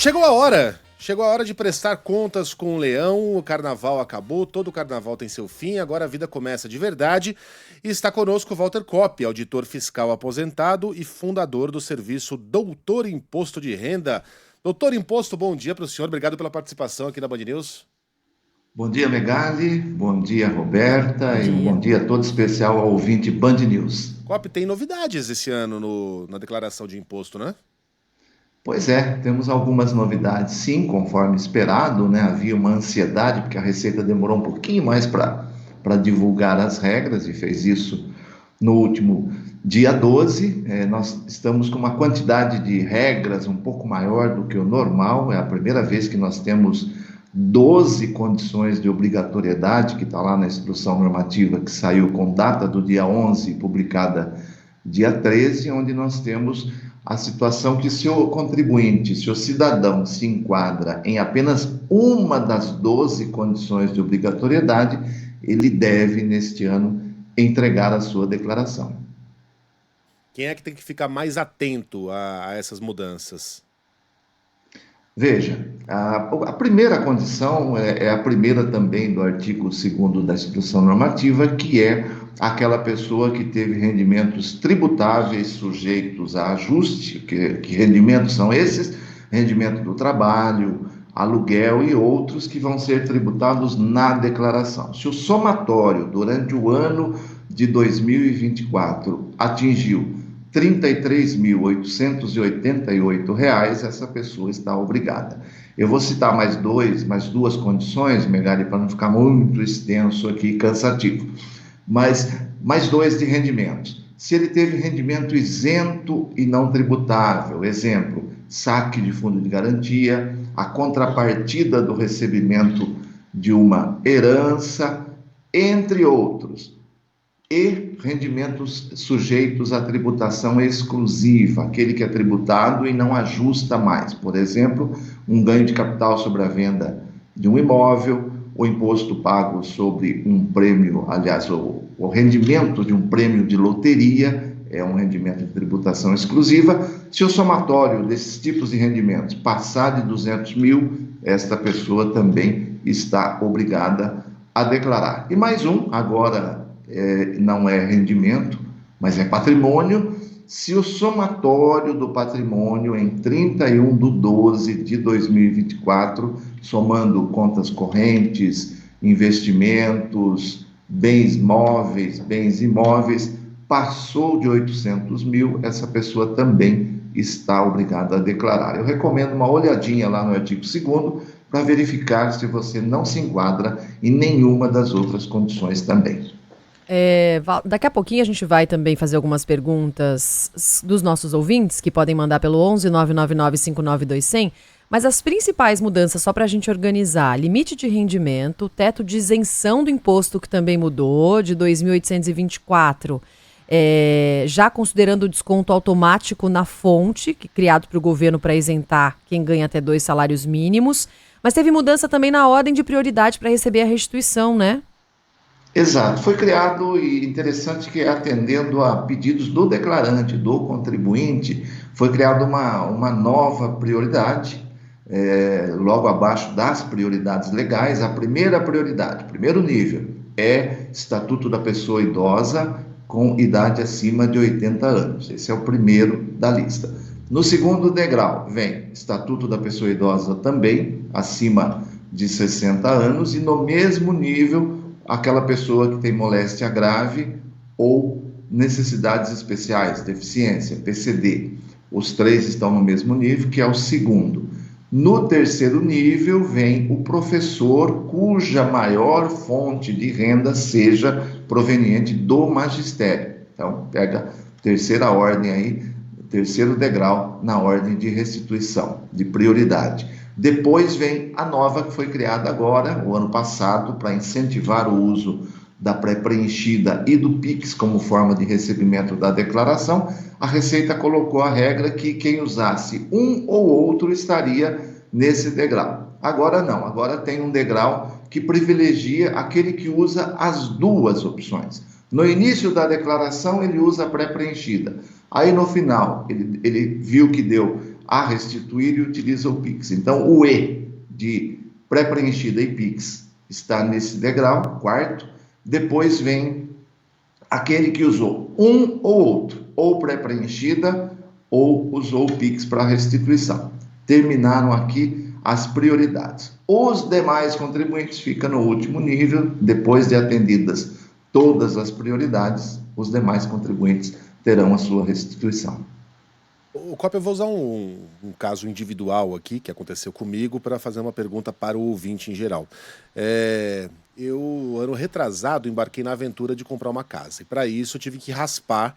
Chegou a hora de prestar contas com o leão. O carnaval acabou, todo carnaval tem seu fim, agora a vida começa de verdade. E está conosco Walter Kopp, auditor fiscal aposentado e fundador do serviço Doutor Imposto de Renda. Doutor Imposto, bom dia para o senhor, obrigado pela participação aqui na Band News. Bom dia, Megali. Bom dia, Roberta. Bom E um dia. bom dia todo especial ao ouvinte Band News. Kopp, tem novidades esse ano na declaração de imposto, né? Pois é, temos algumas novidades, sim, conforme esperado, né? Havia uma ansiedade, porque a Receita demorou um pouquinho mais para divulgar as regras e fez isso no último dia 12. Nós estamos com uma quantidade de regras um pouco maior do que o normal. É a primeira vez que nós temos 12 condições de obrigatoriedade, que está lá na instrução normativa que saiu com data do dia 11, publicada dia 13, onde nós temos a situação que se o contribuinte, se o cidadão se enquadra em apenas uma das 12 condições de obrigatoriedade, ele deve, neste ano, entregar a sua declaração. Quem é que tem que ficar mais atento a essas mudanças? Veja, a primeira condição é a primeira também do artigo 2º da instrução normativa, que é aquela pessoa que teve rendimentos tributáveis sujeitos a ajuste. Que rendimentos são esses? Rendimento do trabalho, aluguel e outros que vão ser tributados na declaração. Se o somatório durante o ano de 2024 atingiu R$ 33.888, essa pessoa está obrigada. Eu vou citar mais duas condições, Megali, para não ficar muito extenso aqui e cansativo. Mas mais dois de rendimentos. Se ele teve rendimento isento e não tributável, exemplo, saque de fundo de garantia, a contrapartida do recebimento de uma herança, entre outros, e rendimentos sujeitos à tributação exclusiva, aquele que é tributado e não ajusta mais. Por exemplo, um ganho de capital sobre a venda de um imóvel, o imposto pago sobre um prêmio, aliás, o rendimento de um prêmio de loteria, é um rendimento de tributação exclusiva. Se o somatório desses tipos de rendimentos passar de 200 mil, esta pessoa também está obrigada a declarar. E mais um, agora não é rendimento, mas é patrimônio. Se o somatório do patrimônio em 31/12/2024, somando contas correntes, investimentos, bens móveis, bens imóveis, passou de 800 mil, essa pessoa também está obrigada a declarar. Eu recomendo uma olhadinha lá no artigo 2º para verificar se você não se enquadra em nenhuma das outras condições também. Daqui a pouquinho a gente vai também fazer algumas perguntas dos nossos ouvintes, que podem mandar pelo 11 999 592 100, mas as principais mudanças, só para a gente organizar: limite de rendimento, teto de isenção do imposto, que também mudou, de 2.824, já considerando o desconto automático na fonte, criado para o governo para isentar quem ganha até 2 salários mínimos, mas teve mudança também na ordem de prioridade para receber a restituição, né? Exato, foi criado, e interessante que atendendo a pedidos do declarante, do contribuinte, foi criada uma nova prioridade, logo abaixo das prioridades legais. A primeira prioridade, primeiro nível, é Estatuto da Pessoa Idosa com idade acima de 80 anos. Esse é o primeiro da lista. No segundo degrau, vem Estatuto da Pessoa Idosa também, acima de 60 anos, e no mesmo nível, aquela pessoa que tem moléstia grave ou necessidades especiais, deficiência, PCD. Os três estão no mesmo nível, que é o segundo. No terceiro nível vem o professor cuja maior fonte de renda seja proveniente do magistério. Então, pega a terceira ordem aí, terceiro degrau na ordem de restituição, de prioridade. Depois vem a nova, que foi criada agora, o ano passado, para incentivar o uso da pré-preenchida e do Pix como forma de recebimento da declaração. A Receita colocou a regra que quem usasse um ou outro estaria nesse degrau. Agora não, agora tem um degrau que privilegia aquele que usa as duas opções. No início da declaração ele usa a pré-preenchida, aí no final ele viu que deu a restituir e utiliza o PIX. Então, o E de pré-preenchida e PIX está nesse degrau, quarto. Depois vem aquele que usou um ou outro, ou pré-preenchida ou usou o PIX para restituição. Terminaram aqui as prioridades. Os demais contribuintes ficam no último nível, depois de atendidas todas as prioridades, os demais contribuintes terão a sua restituição. O Cop, eu vou usar um caso individual aqui, que aconteceu comigo, para fazer uma pergunta para o ouvinte em geral. Eu, ano retrasado, embarquei na aventura de comprar uma casa. E para isso eu tive que raspar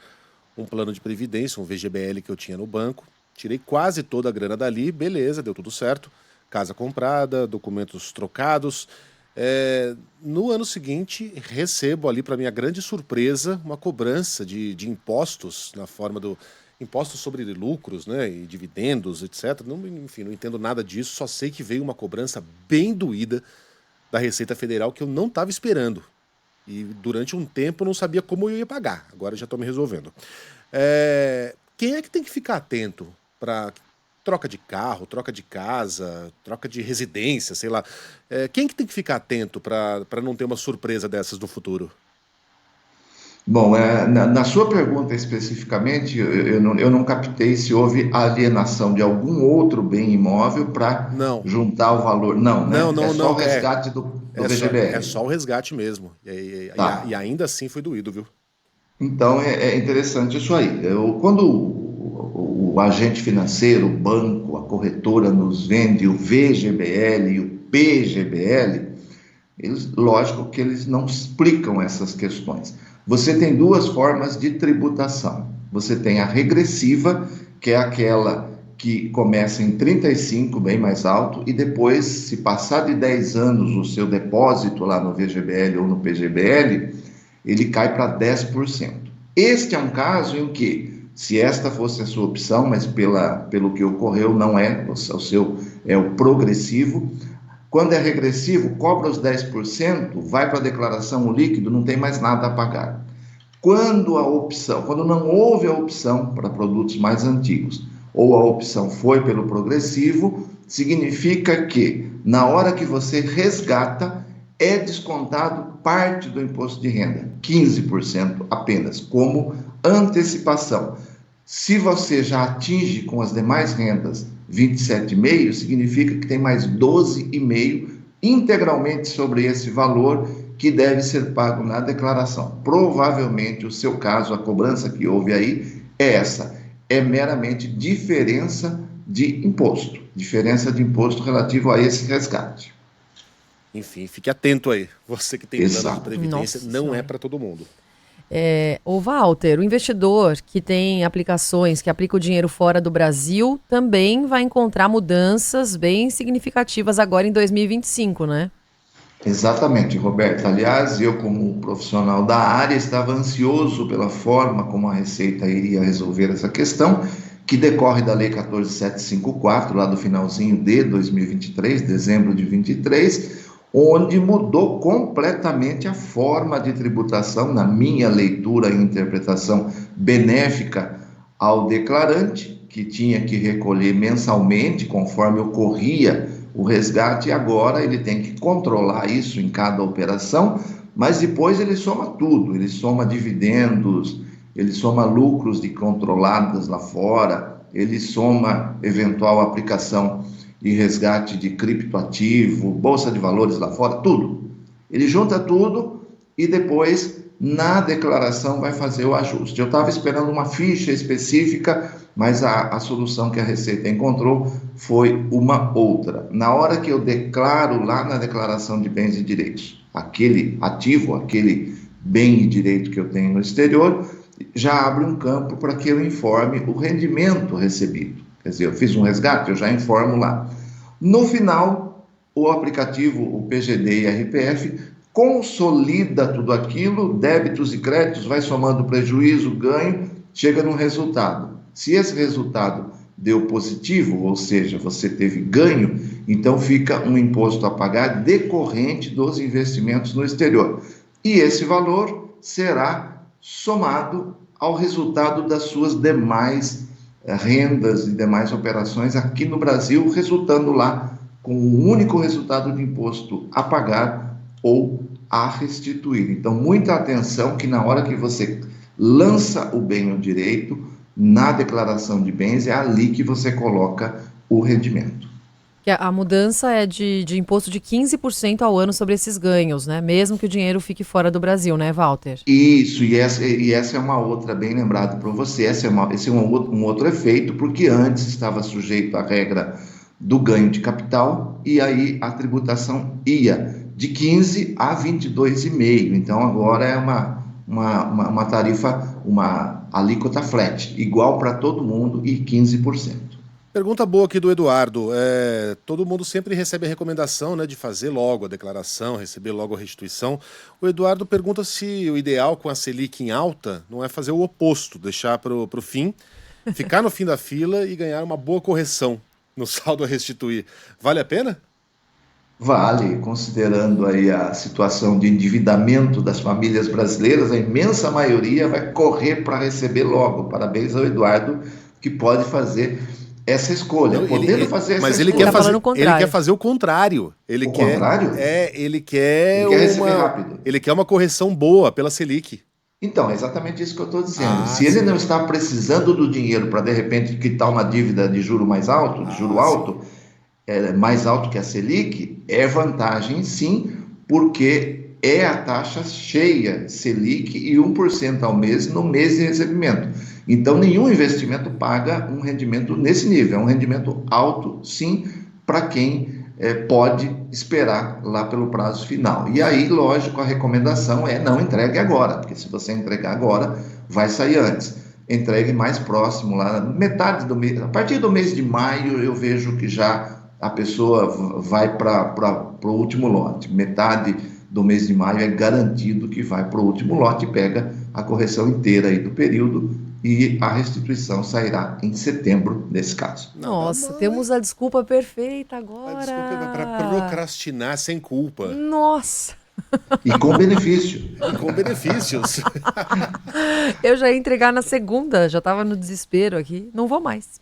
um plano de previdência, um VGBL que eu tinha no banco. Tirei quase toda a grana dali, beleza, deu tudo certo. Casa comprada, documentos trocados. No ano seguinte, recebo ali, para minha grande surpresa, uma cobrança de impostos na forma do impostos sobre lucros, né, e dividendos, etc. Enfim, não entendo nada disso, só sei que veio uma cobrança bem doída da Receita Federal que eu não estava esperando. E durante um tempo eu não sabia como eu ia pagar. Agora já estou me resolvendo. Quem é que tem que ficar atento para troca de carro, troca de casa, troca de residência, sei lá. Quem que tem que ficar atento para não ter uma surpresa dessas no futuro? Bom, na sua pergunta especificamente, eu não captei se houve alienação de algum outro bem imóvel para Não. juntar o valor. Não, né? Não, É só não. o resgate do VGBL. É só o resgate mesmo. Tá. E ainda assim foi doído, viu? Então, é interessante isso aí. Quando o agente financeiro, o banco, a corretora nos vende o VGBL e o PGBL, lógico que eles não explicam essas questões. Você tem duas formas de tributação. Você tem a regressiva, que é aquela que começa em 35, bem mais alto, e depois, se passar de 10 anos o seu depósito lá no VGBL ou no PGBL, ele cai para 10%. Este é um caso em que, se esta fosse a sua opção, mas pelo que ocorreu não é, o seu é o progressivo. Quando é regressivo, cobra os 10%, vai para a declaração o líquido, não tem mais nada a pagar. Quando não houve a opção para produtos mais antigos, ou a opção foi pelo progressivo, significa que, na hora que você resgata, é descontado parte do imposto de renda, 15% apenas, como antecipação. Se você já atinge com as demais rendas 27,5, significa que tem mais 12,5 integralmente sobre esse valor que deve ser pago na declaração. Provavelmente o seu caso, a cobrança que houve aí é essa, é meramente diferença de imposto relativo a esse resgate. Enfim, fique atento aí. Você que tem plano de previdência, não é para todo mundo. O Walter, o investidor que tem aplicações, que aplica o dinheiro fora do Brasil, também vai encontrar mudanças bem significativas agora em 2025, né? Exatamente, Roberto. Aliás, eu como profissional da área estava ansioso pela forma como a Receita iria resolver essa questão, que decorre da Lei 14.754, lá do finalzinho de 2023, dezembro de 23, onde mudou completamente a forma de tributação, na minha leitura e interpretação benéfica ao declarante, que tinha que recolher mensalmente, conforme ocorria o resgate, e agora ele tem que controlar isso em cada operação, mas depois ele soma tudo, ele soma dividendos, ele soma lucros de controladas lá fora, ele soma eventual aplicação e resgate de criptoativo, bolsa de valores lá fora, tudo. Ele junta tudo e depois, na declaração, vai fazer o ajuste. Eu estava esperando uma ficha específica, mas a solução que a Receita encontrou foi uma outra. Na hora que eu declaro lá na declaração de bens e direitos, aquele ativo, aquele bem e direito que eu tenho no exterior, já abre um campo para que eu informe o rendimento recebido. Quer dizer, eu fiz um resgate, eu já informo lá. No final, o aplicativo, o PGD e RPF, consolida tudo aquilo, débitos e créditos, vai somando prejuízo, ganho, chega num resultado. Se esse resultado deu positivo, ou seja, você teve ganho, então fica um imposto a pagar decorrente dos investimentos no exterior. E esse valor será somado ao resultado das suas demais rendas e demais operações aqui no Brasil, resultando lá com o único resultado de imposto a pagar ou a restituir. Então, muita atenção que na hora que você lança o bem ou direito, na declaração de bens, é ali que você coloca o rendimento. Que a mudança é de imposto de 15% ao ano sobre esses ganhos, né? Mesmo que o dinheiro fique fora do Brasil, né, Walter? Isso, e essa é uma outra, bem lembrado para você, esse é um outro efeito, porque antes estava sujeito à regra do ganho de capital, e aí a tributação ia de 15 a 22,5. Então agora é uma tarifa, uma alíquota flat, igual para todo mundo e 15%. Pergunta boa aqui do Eduardo. Todo mundo sempre recebe a recomendação, né, de fazer logo a declaração, receber logo a restituição. O Eduardo pergunta se o ideal com a Selic em alta não é fazer o oposto, deixar para o fim, ficar no fim da fila e ganhar uma boa correção no saldo a restituir. Vale a pena? Vale, considerando aí a situação de endividamento das famílias brasileiras, a imensa maioria vai correr para receber logo. Parabéns ao Eduardo, que pode fazer essa escolha, Não, podendo fazer essa mas escolha. Ele quer fazer o contrário. Ele quer receber rápido. Ele quer uma correção boa pela Selic. Então, é exatamente isso que eu estou dizendo. Se ele não está precisando do dinheiro para, de repente, quitar uma dívida de juro mais alto, mais alto que a Selic, é vantagem sim, porque é a taxa cheia Selic e 1% ao mês no mês de recebimento. Então, nenhum investimento paga um rendimento nesse nível. É um rendimento alto, sim, para quem pode esperar lá pelo prazo final. E aí, lógico, a recomendação é não entregue agora, porque se você entregar agora, vai sair antes. Entregue mais próximo, lá metade do mês. A partir do mês de maio, eu vejo que já a pessoa vai para o último lote. Metade do mês de maio é garantido que vai para o último lote e pega a correção inteira aí do período, e a restituição sairá em setembro, nesse caso. Nossa, temos a desculpa perfeita agora. A desculpa para procrastinar sem culpa. Nossa! E com benefício. E com benefícios. Eu já ia entregar na segunda, já estava no desespero aqui. Não vou mais.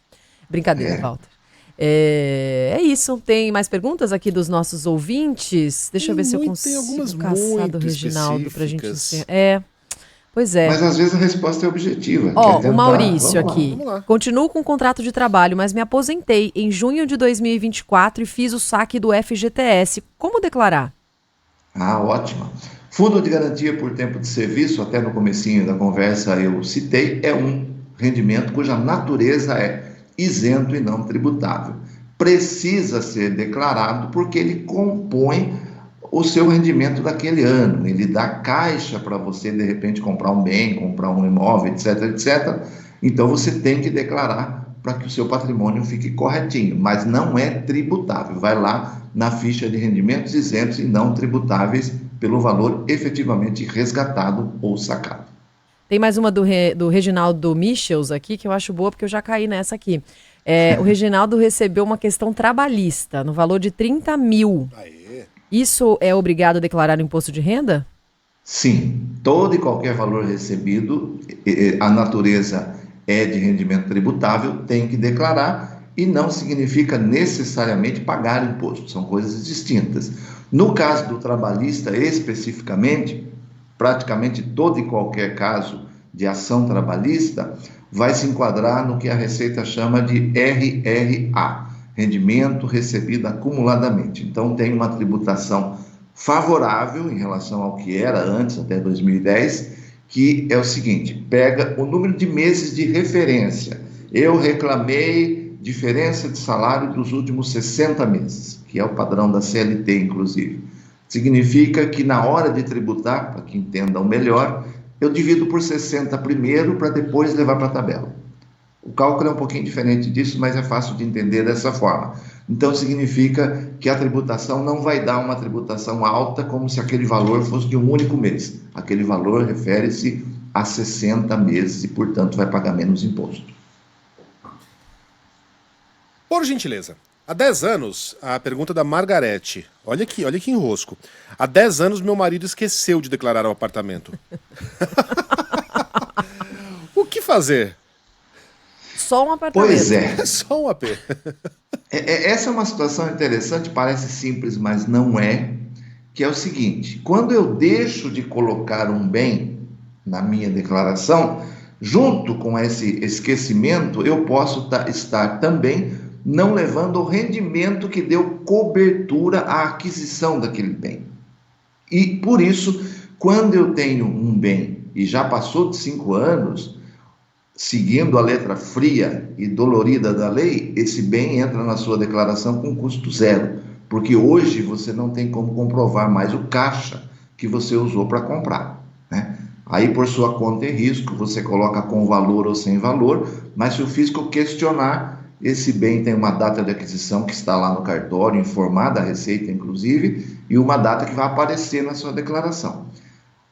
Brincadeira, Walter. É isso. Tem mais perguntas aqui dos nossos ouvintes? Deixa eu ver se eu consigo caçar do Reginaldo pra gente encerrar. Pois é. Mas às vezes a resposta é objetiva. O Maurício aqui. Continuo com o contrato de trabalho, mas me aposentei em junho de 2024 e fiz o saque do FGTS. Como declarar? Ótimo. Fundo de garantia por tempo de serviço, até no comecinho da conversa eu citei, é um rendimento cuja natureza é isento e não tributável. Precisa ser declarado porque ele compõe o seu rendimento daquele ano. Ele dá caixa para você, de repente, comprar um bem, comprar um imóvel, etc, etc. Então, você tem que declarar para que o seu patrimônio fique corretinho, mas não é tributável. Vai lá na ficha de rendimentos isentos e não tributáveis pelo valor efetivamente resgatado ou sacado. Tem mais uma do Reginaldo Michels aqui, que eu acho boa, porque eu já caí nessa aqui. O Reginaldo recebeu uma questão trabalhista no valor de 30 mil. Aê. Isso é obrigado a declarar no imposto de renda? Sim, todo e qualquer valor recebido, a natureza é de rendimento tributável, tem que declarar, e não significa necessariamente pagar imposto, são coisas distintas. No caso do trabalhista especificamente, praticamente todo e qualquer caso de ação trabalhista vai se enquadrar no que a Receita chama de RRA, rendimento recebido acumuladamente. Então, tem uma tributação favorável em relação ao que era antes, até 2010, que é o seguinte: pega o número de meses de referência. Eu reclamei diferença de salário dos últimos 60 meses, que é o padrão da CLT, inclusive. Significa que na hora de tributar, para que entendam melhor, eu divido por 60 primeiro para depois levar para a tabela. O cálculo é um pouquinho diferente disso, mas é fácil de entender dessa forma. Então, significa que a tributação não vai dar uma tributação alta como se aquele valor fosse de um único mês. Aquele valor refere-se a 60 meses e, portanto, vai pagar menos imposto. Por gentileza, há 10 anos, a pergunta da Margarete. Olha que enrosco. Há 10 anos, meu marido esqueceu de declarar o apartamento. O que fazer? só um apartamento. Pois é. É só um AP. Essa é uma situação interessante, parece simples, mas não é, que é o seguinte: quando eu deixo de colocar um bem na minha declaração, junto com esse esquecimento, eu posso estar também não levando o rendimento que deu cobertura à aquisição daquele bem. E por isso, quando eu tenho um bem e já passou de 5 anos, seguindo a letra fria e dolorida da lei, esse bem entra na sua declaração com custo zero, porque hoje você não tem como comprovar mais o caixa que você usou para comprar, né? Aí, por sua conta e risco, você coloca com valor ou sem valor, mas se o fisco questionar, esse bem tem uma data de aquisição que está lá no cartório, informada a Receita, inclusive, e uma data que vai aparecer na sua declaração.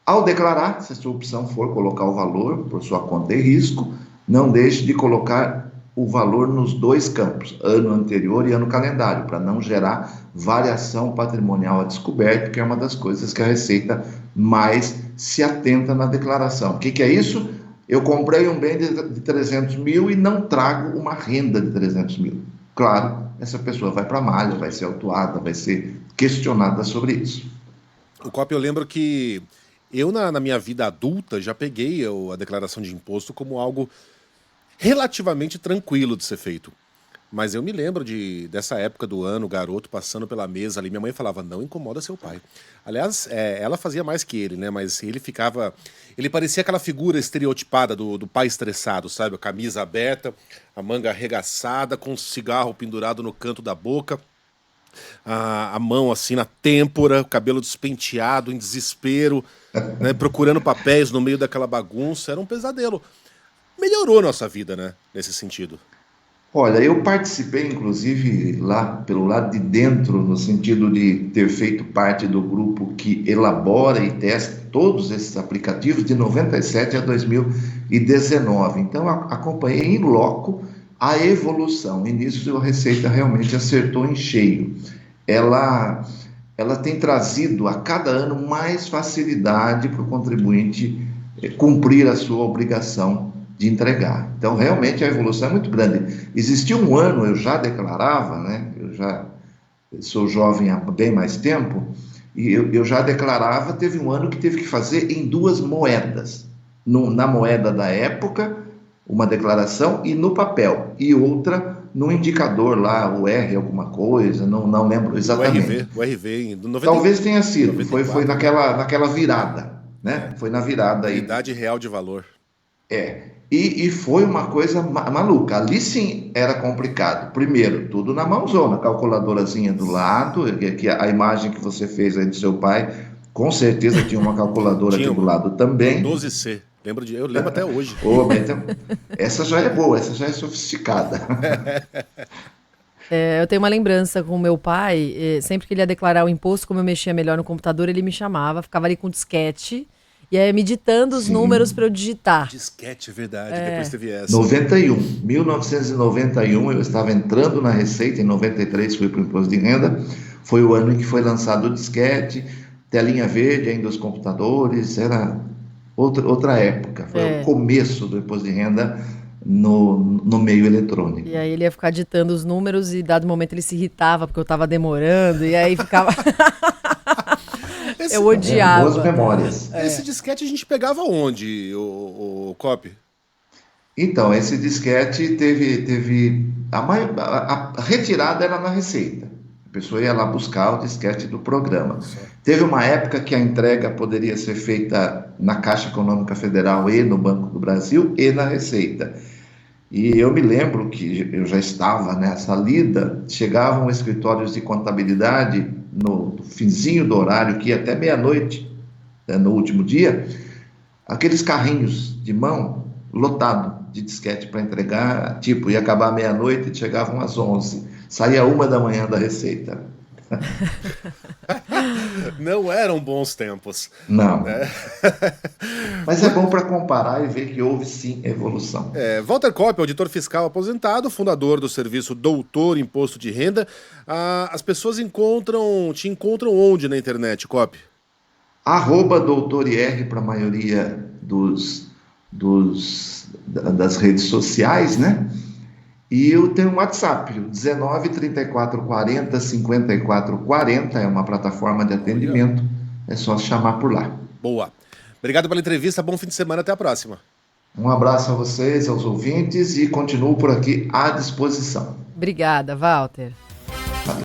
Ao declarar, se a sua opção for colocar o valor por sua conta e risco, não deixe de colocar o valor nos 2 campos, ano anterior e ano calendário, para não gerar variação patrimonial a descoberto, que é uma das coisas que a Receita mais se atenta na declaração. O que é isso? Eu comprei um bem de 300 mil e não trago uma renda de 300 mil. Claro, essa pessoa vai para a malha, vai ser autuada, vai ser questionada sobre isso. O Cop, eu lembro que eu, na minha vida adulta, já peguei a declaração de imposto como algo relativamente tranquilo de ser feito. Mas eu me lembro dessa época do ano, o garoto passando pela mesa ali, minha mãe falava, não incomoda seu pai. Aliás, ela fazia mais que ele, né? Mas ele parecia aquela figura estereotipada do pai estressado, sabe? A camisa aberta, a manga arregaçada, com um cigarro pendurado no canto da boca, a mão assim na têmpora, o cabelo despenteado, em desespero, né? Procurando papéis no meio daquela bagunça. Era um pesadelo. Melhorou a nossa vida, né? Nesse sentido. Olha, eu participei, inclusive, lá pelo lado de dentro, no sentido de ter feito parte do grupo que elabora e testa todos esses aplicativos de 97 a 2019. Então, acompanhei em loco a evolução. E nisso a Receita realmente acertou em cheio. Ela tem trazido a cada ano mais facilidade para o contribuinte cumprir a sua obrigação de entregar. Então, realmente, a evolução é muito grande. Existia um ano, eu já declarava, né? Eu já sou jovem há bem mais tempo, e eu já declarava, teve um ano que teve que fazer em 2 moedas. Na moeda da época, uma declaração, e no papel, e outra no indicador lá, o R alguma coisa, não lembro exatamente. O RV, em 90, talvez tenha sido, 94. foi naquela virada, né? Foi na virada aí. Unidade real de valor. E foi uma coisa maluca. Ali sim era complicado. Primeiro, tudo na mãozona, calculadorazinha do lado, que a imagem que você fez aí do seu pai, com certeza tinha uma calculadora aqui do lado também. 12C. Eu lembro até hoje. Então, essa já é boa, essa já é sofisticada. Eu tenho uma lembrança com o meu pai, sempre que ele ia declarar o imposto, como eu mexia melhor no computador, ele me chamava, ficava ali com disquete, e aí me ditando os números para eu digitar. Disquete, é verdade, depois teve essa. 1991, eu estava entrando na Receita, em 93 fui para o Imposto de Renda, foi o ano em que foi lançado o disquete, telinha verde ainda os computadores, era outra época, foi o começo do Imposto de Renda no meio eletrônico. E aí ele ia ficar ditando os números e dado momento ele se irritava porque eu estava demorando, e aí ficava... Eu odiava. Boas memórias. Esse disquete a gente pegava onde, o Cop? Então, esse disquete teve a retirada era na Receita. A pessoa ia lá buscar o disquete do programa. Teve uma época que a entrega poderia ser feita na Caixa Econômica Federal e no Banco do Brasil e na Receita. E eu me lembro que eu já estava nessa lida, chegavam escritórios de contabilidade no finzinho do horário, que ia até meia-noite, no último dia, aqueles carrinhos de mão lotado de disquete para entregar, tipo, ia acabar meia-noite e chegavam às 11, saía 1h da Receita. Não eram bons tempos. Não. Mas é bom para comparar e ver que houve sim evolução. Walter Cop, auditor fiscal aposentado, fundador do serviço Doutor Imposto de Renda. As pessoas te encontram onde na internet, Cop? @doutor.ir para a maioria das redes sociais, né? E eu tenho um WhatsApp, o 19 34 40 54 40, é uma plataforma de atendimento, é só chamar por lá. Boa. Obrigado pela entrevista, bom fim de semana, até a próxima. Um abraço a vocês, aos ouvintes, e continuo por aqui à disposição. Obrigada, Walter.